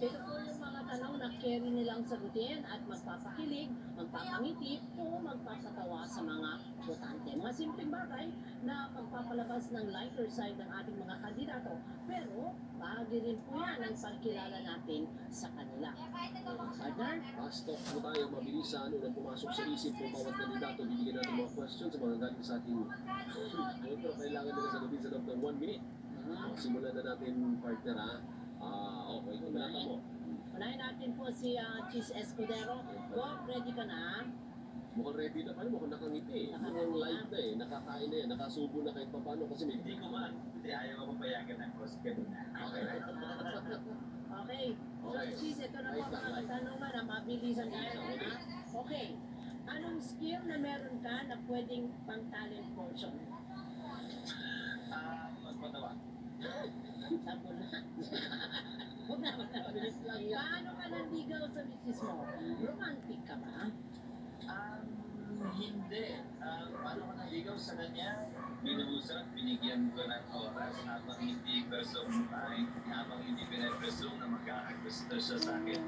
Ito po yung mga tanong na carry nilang sagutin at magpapakilig, magpapangiti o magpapatawa sa mga botante. Mga simpleng bagay na pagpapalabas ng lighter side ng ating mga kandidato. Pero bahagi rin po yan ang pagkilala natin sa kanila. Partner? Fast talk po tayo, mabilisan. Unang pumasok sa isip po bawat kandidato. Bibigyan natin mga questions sa mga galing sa ating pero kailangan nila sagutin sa loob ng 1 minute. Simulan na natin, partner, ha? Okay, kumalata mo. Unahin natin po si Cheese Escudero. Go, ready ka na? Mukhang ready na pa, mukhang nakangiti. Mukhang live na eh, nakakain na yan, nakasubo na kahit paano kasi may Hindi ko man. Hindi, ayaw ako payagan ng cross ganun na. Okay lang. Okay. So, Okay. Cheese, ito na po Right, mga right. katanungan na mabilisan tayo. Ha? Okay. Anong skill na meron ka na pwedeng pang talent portion? Magpatawa. Sabo na. Huwag na. Bilis lang yan. Paano ka nanligaw sa misis mo? Romantic ka ba? Hindi. Paano ko naligaw sa kanya? Binuusap, binigyan ko ng oras habang hindi presume na magkakagusto siya sa akin.